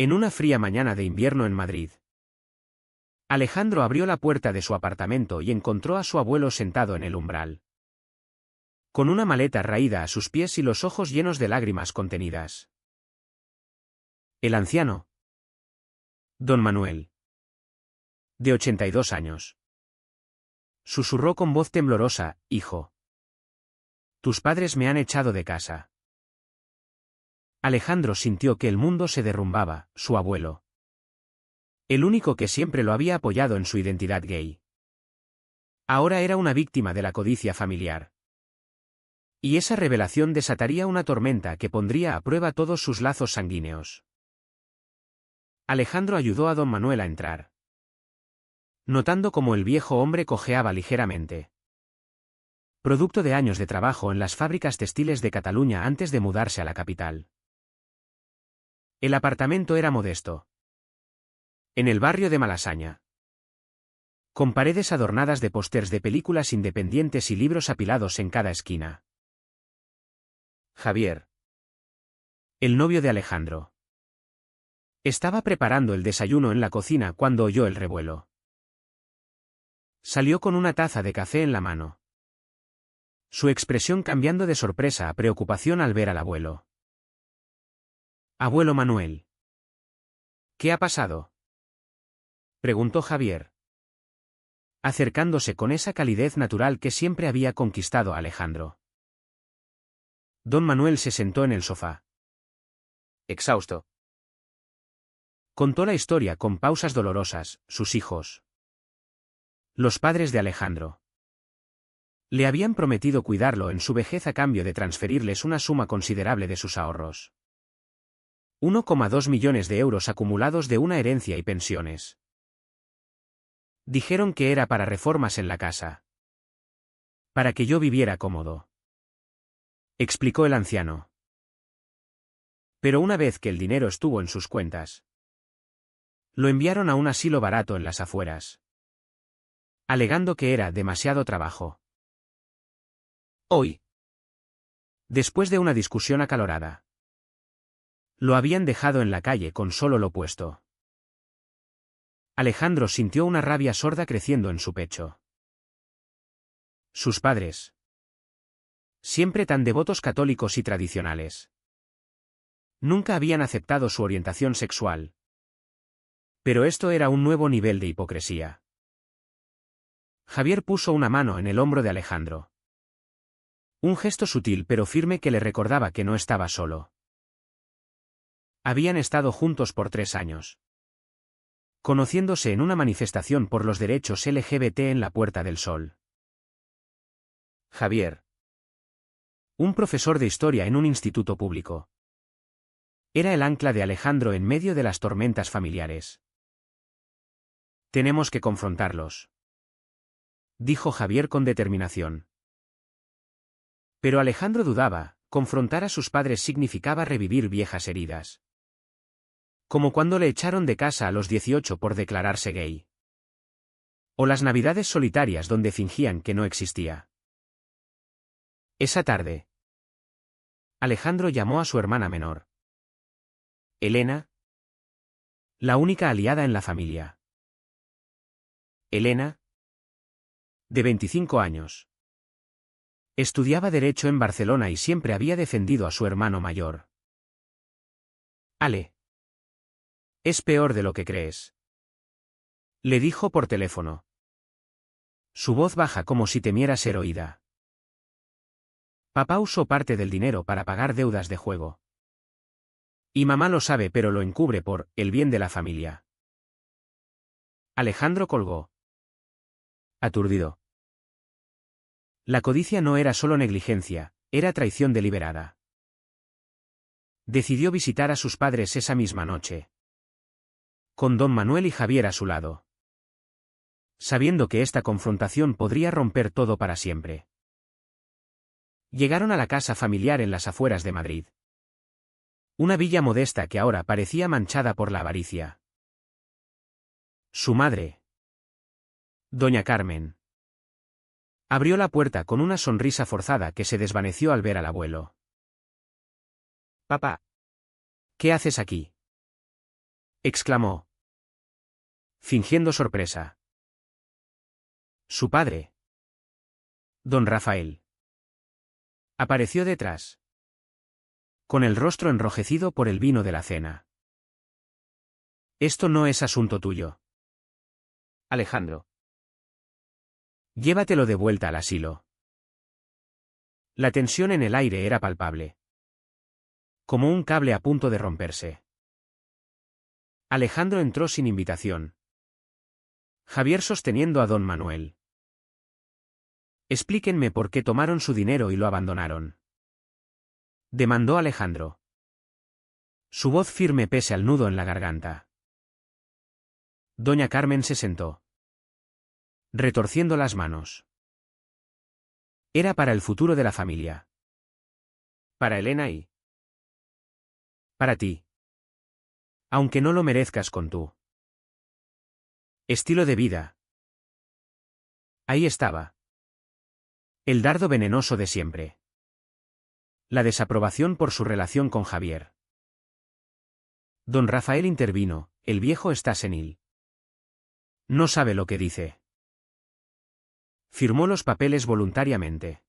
En una fría mañana de invierno en Madrid, Alejandro abrió la puerta de su apartamento y encontró a su abuelo sentado en el umbral, con una maleta raída a sus pies y los ojos llenos de lágrimas contenidas. El anciano, don Manuel, de 82 años, susurró con voz temblorosa: «Hijo, tus padres me han echado de casa». Alejandro sintió que el mundo se derrumbaba. Su abuelo, el único que siempre lo había apoyado en su identidad gay, ahora era una víctima de la codicia familiar. Y esa revelación desataría una tormenta que pondría a prueba todos sus lazos sanguíneos. Alejandro ayudó a don Manuel a entrar, notando cómo el viejo hombre cojeaba ligeramente, producto de años de trabajo en las fábricas textiles de Cataluña antes de mudarse a la capital. El apartamento era modesto, en el barrio de Malasaña, con paredes adornadas de pósters de películas independientes y libros apilados en cada esquina. Javier, el novio de Alejandro, estaba preparando el desayuno en la cocina cuando oyó el revuelo. Salió con una taza de café en la mano, su expresión cambiando de sorpresa a preocupación al ver al abuelo. «Abuelo Manuel, ¿qué ha pasado?», preguntó Javier, acercándose con esa calidez natural que siempre había conquistado a Alejandro. Don Manuel se sentó en el sofá, exhausto. Contó la historia con pausas dolorosas. Sus hijos, los padres de Alejandro, le habían prometido cuidarlo en su vejez a cambio de transferirles una suma considerable de sus ahorros. 1,2 millones de euros acumulados de una herencia y pensiones. Dijeron que era para reformas en la casa, para que yo viviera cómodo, explicó el anciano. Pero una vez que el dinero estuvo en sus cuentas, lo enviaron a un asilo barato en las afueras, alegando que era demasiado trabajo. Hoy, después de una discusión acalorada, lo habían dejado en la calle con solo lo puesto. Alejandro sintió una rabia sorda creciendo en su pecho. Sus padres, siempre tan devotos católicos y tradicionales, nunca habían aceptado su orientación sexual. Pero esto era un nuevo nivel de hipocresía. Javier puso una mano en el hombro de Alejandro. Un gesto sutil pero firme que le recordaba que no estaba solo. Habían estado juntos por 3 años, conociéndose en una manifestación por los derechos LGBT en la Puerta del Sol. Javier, un profesor de historia en un instituto público, era el ancla de Alejandro en medio de las tormentas familiares. «Tenemos que confrontarlos», dijo Javier con determinación. Pero Alejandro dudaba. Confrontar a sus padres significaba revivir viejas heridas, como cuando le echaron de casa a los 18 por declararse gay, o las navidades solitarias donde fingían que no existía. Esa tarde, Alejandro llamó a su hermana menor, Elena, la única aliada en la familia. Elena, de 25 años, estudiaba Derecho en Barcelona y siempre había defendido a su hermano mayor. «Ale, es peor de lo que crees», le dijo por teléfono, su voz baja como si temiera ser oída. «Papá usó parte del dinero para pagar deudas de juego. Y mamá lo sabe pero lo encubre por el bien de la familia». Alejandro colgó, aturdido. La codicia no era solo negligencia, era traición deliberada. Decidió visitar a sus padres esa misma noche, con don Manuel y Javier a su lado, sabiendo que esta confrontación podría romper todo para siempre. Llegaron a la casa familiar en las afueras de Madrid. Una villa modesta que ahora parecía manchada por la avaricia. Su madre, doña Carmen, abrió la puerta con una sonrisa forzada que se desvaneció al ver al abuelo. «Papá, ¿qué haces aquí?», exclamó, fingiendo sorpresa. Su padre, don Rafael, apareció detrás, con el rostro enrojecido por el vino de la cena. Esto no es asunto tuyo, Alejandro. Llévatelo de vuelta al asilo. La tensión en el aire era palpable, como un cable a punto de romperse. Alejandro entró sin invitación, Javier sosteniendo a don Manuel. Explíquenme por qué tomaron su dinero y lo abandonaron, demandó Alejandro, su voz firme pese al nudo en la garganta. Doña Carmen se sentó, retorciendo las manos. Era para el futuro de la familia. Para Elena y para ti. Aunque no lo merezcas con tu estilo de vida. Ahí estaba. El dardo venenoso de siempre. La desaprobación por su relación con Javier. Don Rafael intervino, el viejo está senil. No sabe lo que dice. Firmó los papeles voluntariamente.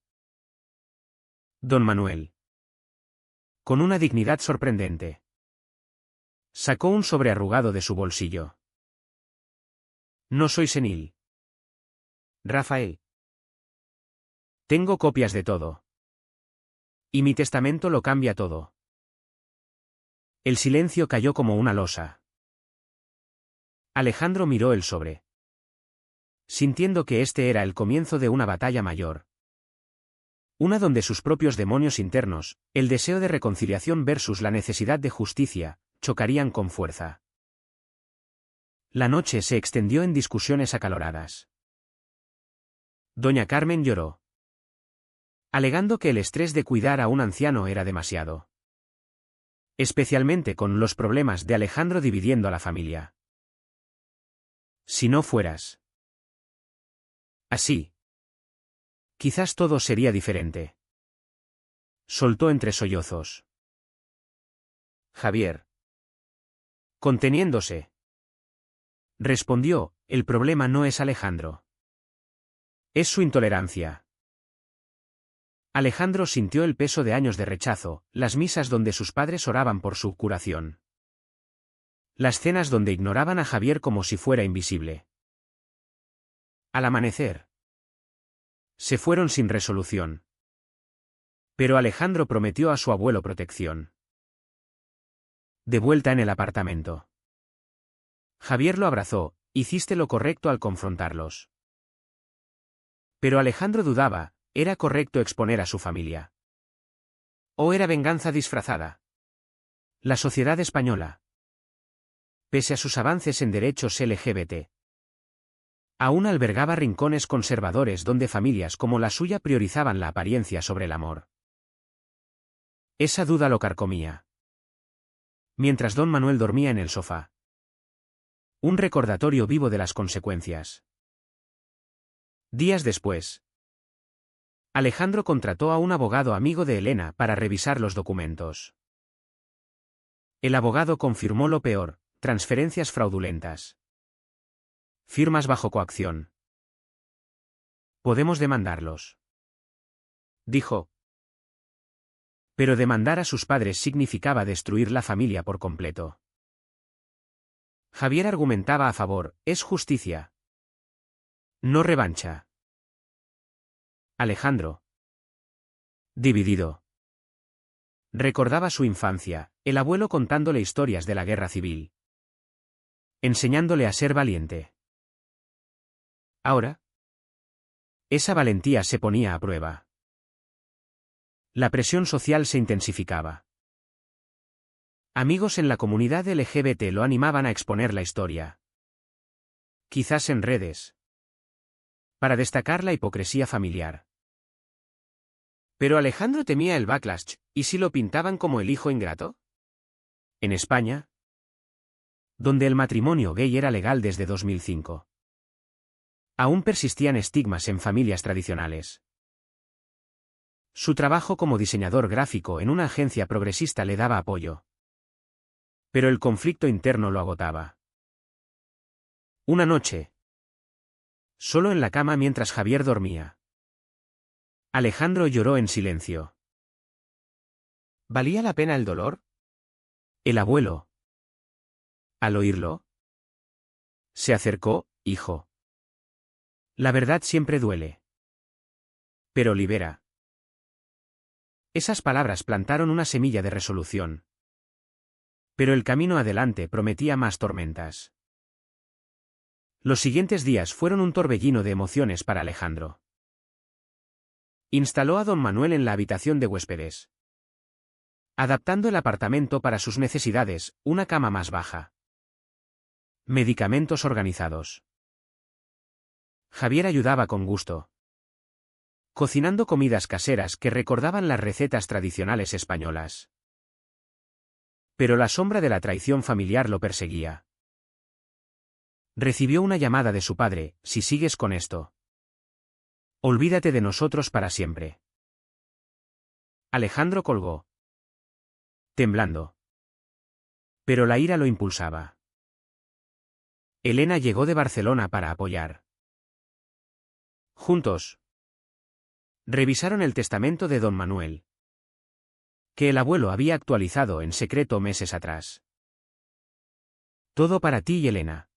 Don Manuel, con una dignidad sorprendente, sacó un sobre arrugado de su bolsillo. No soy senil, Rafael. Tengo copias de todo. Y mi testamento lo cambia todo. El silencio cayó como una losa. Alejandro miró el sobre, sintiendo que este era el comienzo de una batalla mayor. Una donde sus propios demonios internos, el deseo de reconciliación versus la necesidad de justicia, chocarían con fuerza. La noche se extendió en discusiones acaloradas. Doña Carmen lloró, alegando que el estrés de cuidar a un anciano era demasiado. Especialmente con los problemas de Alejandro dividiendo a la familia. Si no fueras así, quizás todo sería diferente. Soltó entre sollozos. Javier, conteniéndose, respondió, el problema no es Alejandro. Es su intolerancia. Alejandro sintió el peso de años de rechazo, las misas donde sus padres oraban por su curación. Las cenas donde ignoraban a Javier como si fuera invisible. Al amanecer, se fueron sin resolución. Pero Alejandro prometió a su abuelo protección. De vuelta en el apartamento, Javier lo abrazó, hiciste lo correcto al confrontarlos. Pero Alejandro dudaba, ¿era correcto exponer a su familia? ¿O era venganza disfrazada? La sociedad española, pese a sus avances en derechos LGBT, aún albergaba rincones conservadores donde familias como la suya priorizaban la apariencia sobre el amor. Esa duda lo carcomía. Mientras don Manuel dormía en el sofá. Un recordatorio vivo de las consecuencias. Días después, Alejandro contrató a un abogado amigo de Elena para revisar los documentos. El abogado confirmó lo peor, transferencias fraudulentas. Firmas bajo coacción. Podemos demandarlos, dijo. Pero demandar a sus padres significaba destruir la familia por completo. Javier argumentaba a favor, es justicia. No revancha. Alejandro, dividido, recordaba su infancia, el abuelo contándole historias de la guerra civil, enseñándole a ser valiente. Ahora, esa valentía se ponía a prueba. La presión social se intensificaba. Amigos en la comunidad LGBT lo animaban a exponer la historia. Quizás en redes, para destacar la hipocresía familiar. Pero Alejandro temía el backlash, ¿y si lo pintaban como el hijo ingrato? En España, donde el matrimonio gay era legal desde 2005, aún persistían estigmas en familias tradicionales. Su trabajo como diseñador gráfico en una agencia progresista le daba apoyo. Pero el conflicto interno lo agotaba. Una noche. Solo en la cama mientras Javier dormía. Alejandro lloró en silencio. ¿Valía la pena el dolor? El abuelo. Al oírlo, se acercó, hijo. La verdad siempre duele. Pero libera. Esas palabras plantaron una semilla de resolución. Pero el camino adelante prometía más tormentas. Los siguientes días fueron un torbellino de emociones para Alejandro. Instaló a don Manuel en la habitación de huéspedes, adaptando el apartamento para sus necesidades, una cama más baja. Medicamentos organizados. Javier ayudaba con gusto, cocinando comidas caseras que recordaban las recetas tradicionales españolas. Pero la sombra de la traición familiar lo perseguía. Recibió una llamada de su padre: si sigues con esto, olvídate de nosotros para siempre. Alejandro colgó, temblando. Pero la ira lo impulsaba. Elena llegó de Barcelona para apoyar. Juntos, revisaron el testamento de don Manuel, que el abuelo había actualizado en secreto meses atrás. Todo para ti y Elena,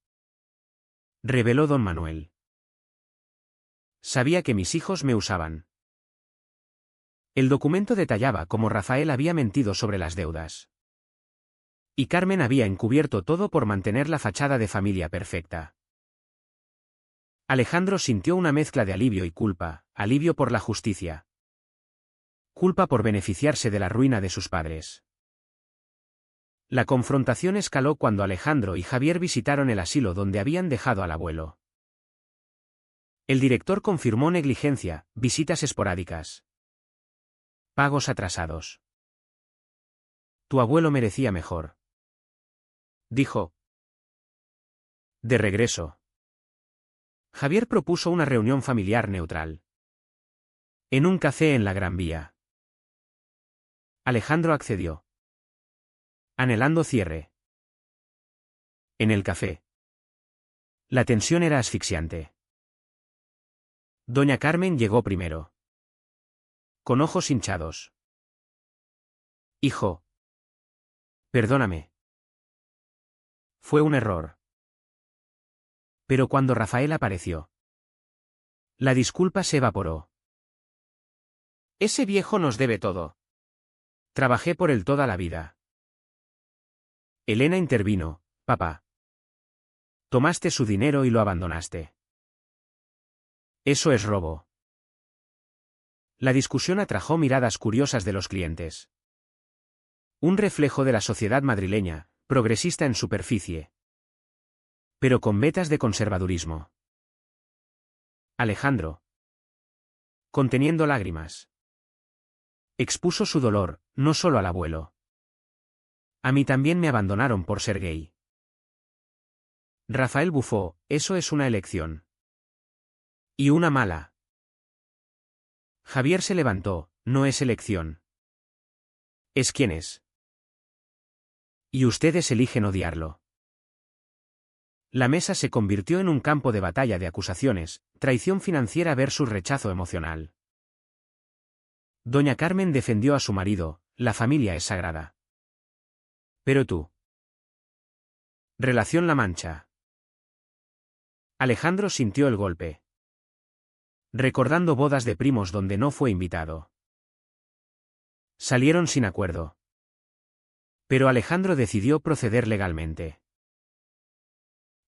reveló don Manuel. Sabía que mis hijos me usaban. El documento detallaba cómo Rafael había mentido sobre las deudas. Y Carmen había encubierto todo por mantener la fachada de familia perfecta. Alejandro sintió una mezcla de alivio y culpa: alivio por la justicia, culpa por beneficiarse de la ruina de sus padres. La confrontación escaló cuando Alejandro y Javier visitaron el asilo donde habían dejado al abuelo. El director confirmó negligencia, visitas esporádicas, pagos atrasados. Tu abuelo merecía mejor, dijo. De regreso, Javier propuso una reunión familiar neutral, en un café en la Gran Vía. Alejandro accedió, anhelando cierre. En el café, la tensión era asfixiante. Doña Carmen llegó primero, con ojos hinchados. Hijo, perdóname. Fue un error. Pero cuando Rafael apareció, la disculpa se evaporó. Ese viejo nos debe todo. Trabajé por él toda la vida. Elena intervino: papá, tomaste su dinero y lo abandonaste. Eso es robo. La discusión atrajo miradas curiosas de los clientes. Un reflejo de la sociedad madrileña, progresista en superficie, pero con vetas de conservadurismo. Alejandro, conteniendo lágrimas, expuso su dolor, no solo al abuelo. A mí también me abandonaron por ser gay. Rafael bufó: eso es una elección. Y una mala. Javier se levantó: no es elección. Es quien es. Y ustedes eligen odiarlo. La mesa se convirtió en un campo de batalla de acusaciones: traición financiera versus rechazo emocional. Doña Carmen defendió a su marido: la familia es sagrada. Pero tú. Relación La Mancha. Alejandro sintió el golpe, recordando bodas de primos donde no fue invitado. Salieron sin acuerdo. Pero Alejandro decidió proceder legalmente.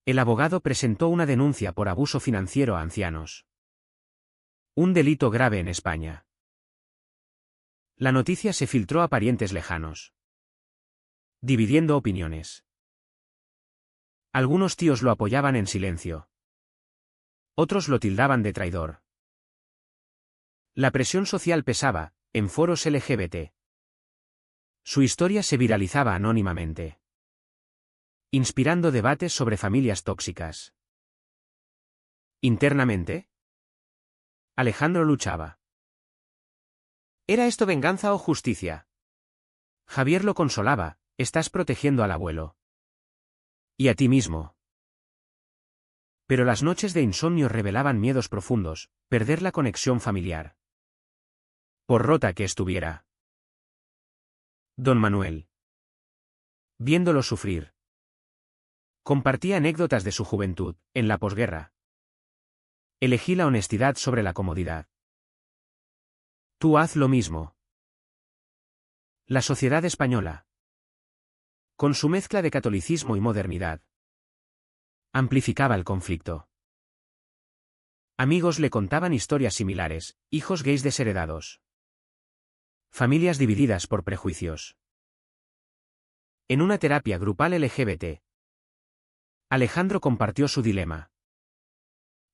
El abogado presentó una denuncia por abuso financiero a ancianos. Un delito grave en España. La noticia se filtró a parientes lejanos, dividiendo opiniones. Algunos tíos lo apoyaban en silencio. Otros lo tildaban de traidor. La presión social pesaba, en foros LGBT. Su historia se viralizaba anónimamente, inspirando debates sobre familias tóxicas. Internamente, Alejandro luchaba. ¿Era esto venganza o justicia? Javier lo consolaba: Estás protegiendo al abuelo. Y a ti mismo. Pero las noches de insomnio revelaban miedos profundos, perder la conexión familiar. Por rota que estuviera. Don Manuel. Viéndolo sufrir. Compartía anécdotas de su juventud, en la posguerra. Elegí la honestidad sobre la comodidad. Tú haz lo mismo. La sociedad española. Con su mezcla de catolicismo y modernidad. Amplificaba el conflicto. Amigos le contaban historias similares, hijos gays desheredados. Familias divididas por prejuicios. En una terapia grupal LGBT, Alejandro compartió su dilema.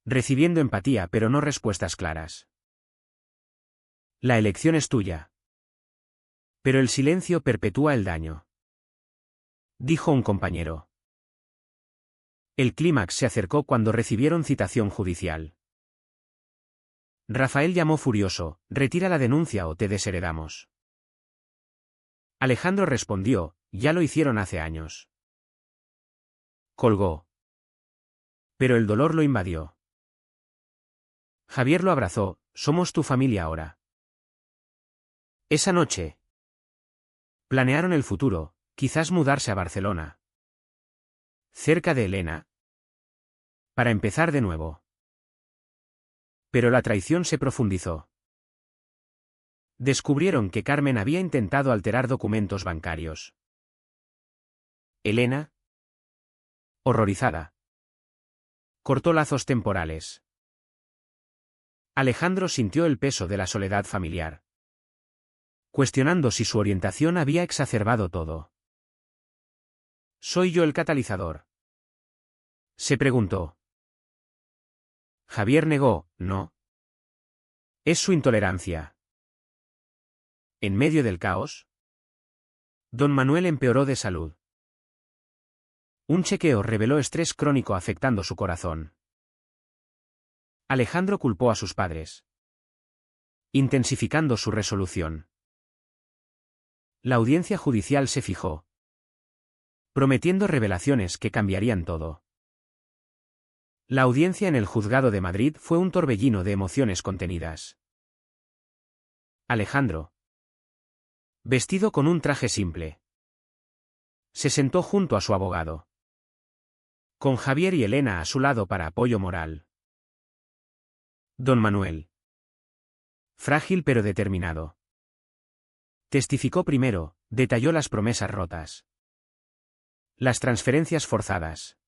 Recibiendo empatía pero no respuestas claras. La elección es tuya. Pero el silencio perpetúa el daño. Dijo un compañero. El clímax se acercó cuando recibieron citación judicial. Rafael llamó furioso, retira la denuncia o te desheredamos. Alejandro respondió, ya lo hicieron hace años. Colgó. Pero el dolor lo invadió. Javier lo abrazó, somos tu familia ahora. Esa noche. Planearon el futuro, quizás mudarse a Barcelona. Cerca de Elena. Para empezar de nuevo. Pero la traición se profundizó. Descubrieron que Carmen había intentado alterar documentos bancarios. Elena, horrorizada, cortó lazos temporales. Alejandro sintió el peso de la soledad familiar, cuestionando si su orientación había exacerbado todo. ¿Soy yo el catalizador?, se preguntó. Javier negó, no. Es su intolerancia. En medio del caos, don Manuel empeoró de salud. Un chequeo reveló estrés crónico afectando su corazón. Alejandro culpó a sus padres, intensificando su resolución. La audiencia judicial se fijó, prometiendo revelaciones que cambiarían todo. La audiencia en el juzgado de Madrid fue un torbellino de emociones contenidas. Alejandro, vestido con un traje simple, se sentó junto a su abogado, con Javier y Elena a su lado para apoyo moral. Don Manuel, frágil pero determinado, testificó primero, detalló las promesas rotas, las transferencias forzadas.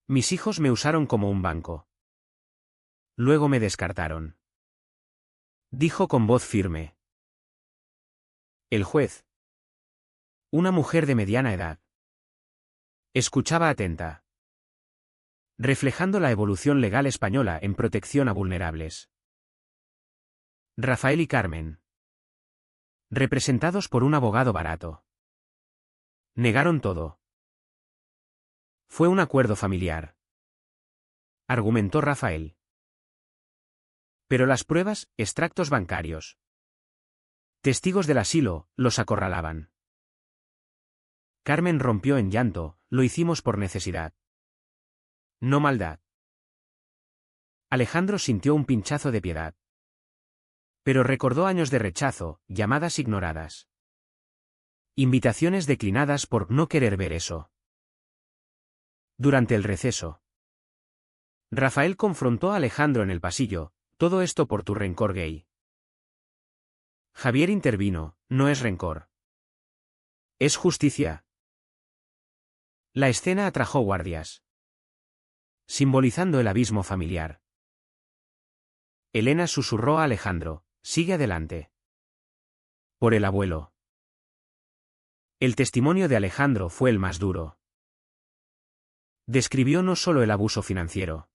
Mis hijos me usaron como un banco. Luego me descartaron. Dijo con voz firme. El juez, una mujer de mediana edad, escuchaba atenta, reflejando la evolución legal española en protección a vulnerables. Rafael y Carmen, representados por un abogado barato, negaron todo. Fue un acuerdo familiar, argumentó Rafael. Pero las pruebas, extractos bancarios, testigos del asilo, los acorralaban. Carmen rompió en llanto, lo hicimos por necesidad. No maldad. Alejandro sintió un pinchazo de piedad. Pero recordó años de rechazo, llamadas ignoradas, invitaciones declinadas por no querer ver eso. Durante el receso, Rafael confrontó a Alejandro en el pasillo, todo esto por tu rencor gay. Javier intervino, no es rencor. Es justicia. La escena atrajo guardias, simbolizando el abismo familiar. Elena susurró a Alejandro, sigue adelante. Por el abuelo. El testimonio de Alejandro fue el más duro. Describió no solo el abuso financiero,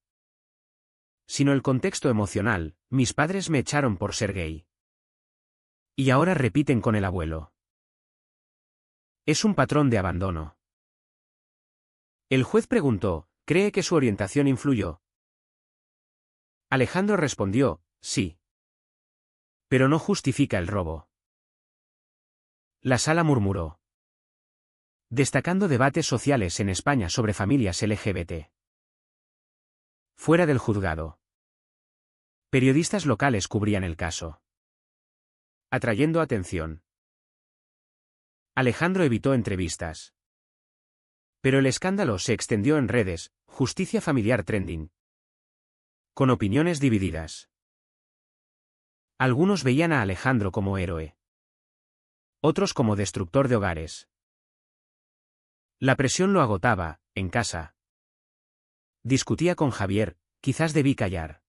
sino el contexto emocional, mis padres me echaron por ser gay. Y ahora repiten con el abuelo. Es un patrón de abandono. El juez preguntó, ¿cree que su orientación influyó? Alejandro respondió, sí. Pero no justifica el robo. La sala murmuró. destacando debates sociales en España sobre familias LGBT. Fuera del juzgado. Periodistas locales cubrían el caso, atrayendo atención. Alejandro evitó entrevistas. Pero el escándalo se extendió en redes, Justicia Familiar Trending, con opiniones divididas. Algunos veían a Alejandro como héroe, otros como destructor de hogares. La presión lo agotaba, en casa. Discutía con Javier, quizás debí callar.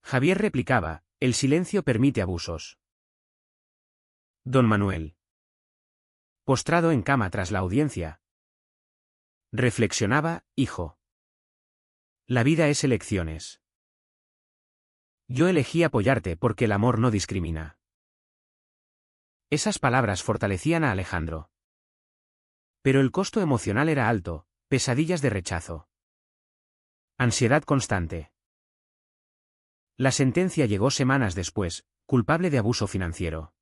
Javier replicaba, el silencio permite abusos. Don Manuel, postrado en cama tras la audiencia, reflexionaba, hijo. La vida es elecciones. Yo elegí apoyarte porque el amor no discrimina. Esas palabras fortalecían a Alejandro. Pero el costo emocional era alto, pesadillas de rechazo. Ansiedad constante. La sentencia llegó semanas después, culpable de abuso financiero.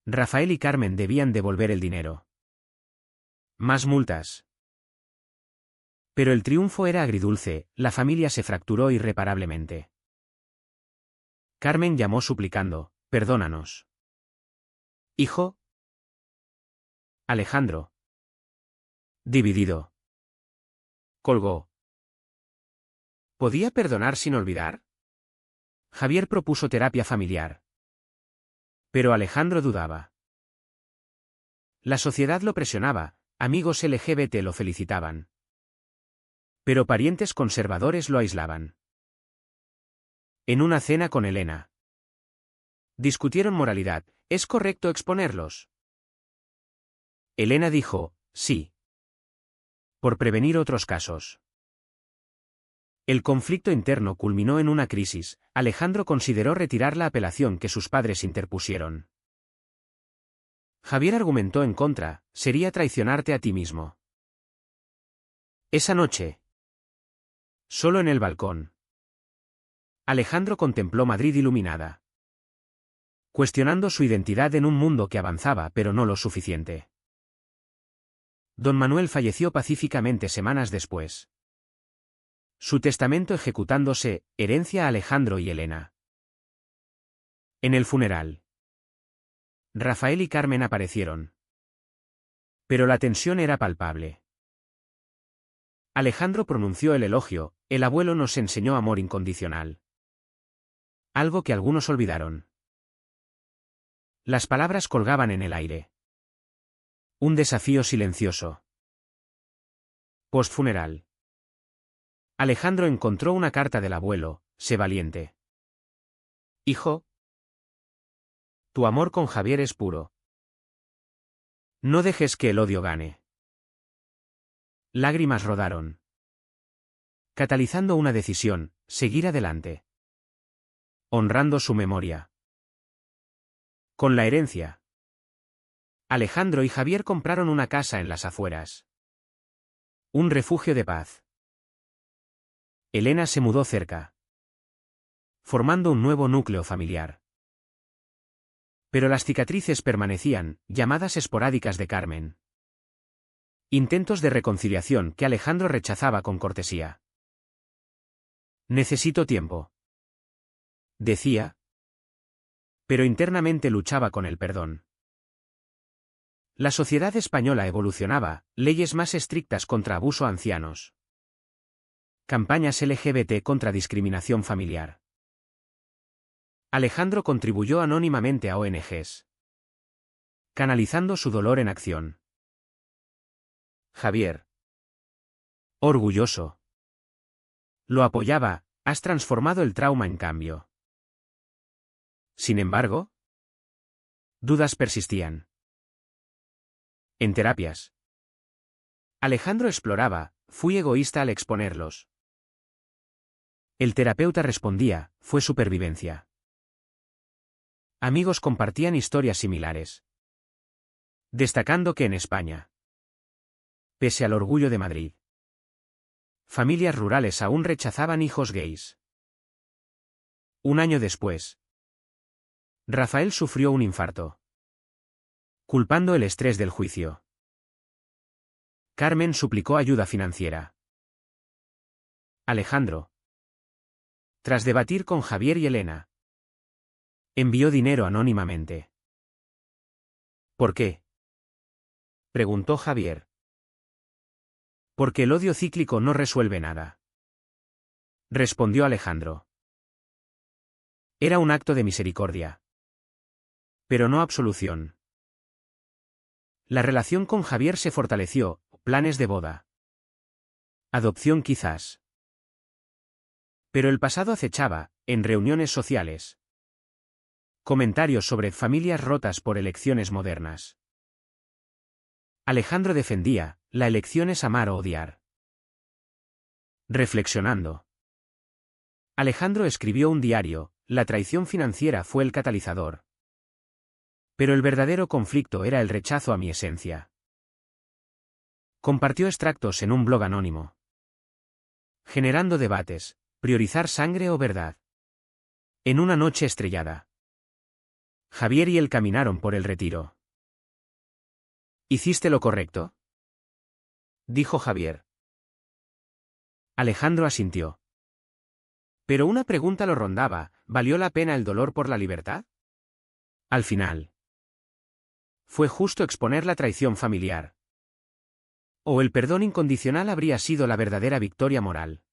Rafael y Carmen debían devolver el dinero. Más multas. Pero el triunfo era agridulce, la familia se fracturó irreparablemente. Carmen llamó suplicando, perdónanos. Hijo. Alejandro. Dividido. Colgó. ¿Podía perdonar sin olvidar? Javier propuso terapia familiar. Pero Alejandro dudaba. La sociedad lo presionaba, amigos LGBT lo felicitaban. Pero parientes conservadores lo aislaban. En una cena con Elena. Discutieron moralidad, ¿es correcto exponerlos? Elena dijo, sí. Por prevenir otros casos. El conflicto interno culminó en una crisis. Alejandro consideró retirar la apelación que sus padres interpusieron. Javier argumentó en contra, sería traicionarte a ti mismo. Esa noche. Solo en el balcón. Alejandro contempló Madrid iluminada. Cuestionando su identidad en un mundo que avanzaba pero no lo suficiente. Don Manuel falleció pacíficamente semanas después. Su testamento ejecutándose, herencia a Alejandro y Elena. En el funeral. Rafael y Carmen aparecieron. Pero la tensión era palpable. Alejandro pronunció el elogio, el abuelo nos enseñó amor incondicional. Algo que algunos olvidaron. Las palabras colgaban en el aire. Un desafío silencioso. Postfuneral. Alejandro encontró una carta del abuelo, sé valiente. Hijo. Tu amor con Javier es puro. No dejes que el odio gane. Lágrimas rodaron. Catalizando una decisión, seguir adelante. Honrando su memoria. Con la herencia. Alejandro y Javier compraron una casa en las afueras. Un refugio de paz. Elena se mudó cerca, formando un nuevo núcleo familiar. Pero las cicatrices permanecían, llamadas esporádicas de Carmen. Intentos de reconciliación que Alejandro rechazaba con cortesía. Necesito tiempo. Decía. Pero internamente luchaba con el perdón. La sociedad española evolucionaba, leyes más estrictas contra abuso a ancianos. Campañas LGBT contra discriminación familiar. Alejandro contribuyó anónimamente a ONGs, canalizando su dolor en acción. Javier. Orgulloso. Lo apoyaba, has transformado el trauma en cambio. Sin embargo, dudas persistían. En terapias. Alejandro exploraba, fui egoísta al exponerlos. El terapeuta respondía, fue supervivencia. Amigos compartían historias similares. Destacando que en España, pese al orgullo de Madrid, familias rurales aún rechazaban hijos gays. Un año después, Rafael sufrió un infarto. culpando el estrés del juicio. Carmen suplicó ayuda financiera. Alejandro, tras debatir con Javier y Elena, envió dinero anónimamente. ¿Por qué?, preguntó Javier. Porque el odio cíclico no resuelve nada, respondió Alejandro. Era un acto de misericordia, pero no absolución. La relación con Javier se fortaleció, planes de boda. Adopción quizás. Pero el pasado acechaba, en reuniones sociales. Comentarios sobre familias rotas por elecciones modernas. Alejandro defendía, la elección es amar o odiar. Reflexionando. Alejandro escribió un diario, la traición financiera fue el catalizador. Pero el verdadero conflicto era el rechazo a mi esencia. Compartió extractos en un blog anónimo. Generando debates, priorizar sangre o verdad. En una noche estrellada. Javier y él caminaron por el retiro. ¿Hiciste lo correcto?, dijo Javier. Alejandro asintió. Pero una pregunta lo rondaba, ¿valió la pena el dolor por la libertad? Al final. ¿Fue justo exponer la traición familiar? ¿O el perdón incondicional habría sido la verdadera victoria moral?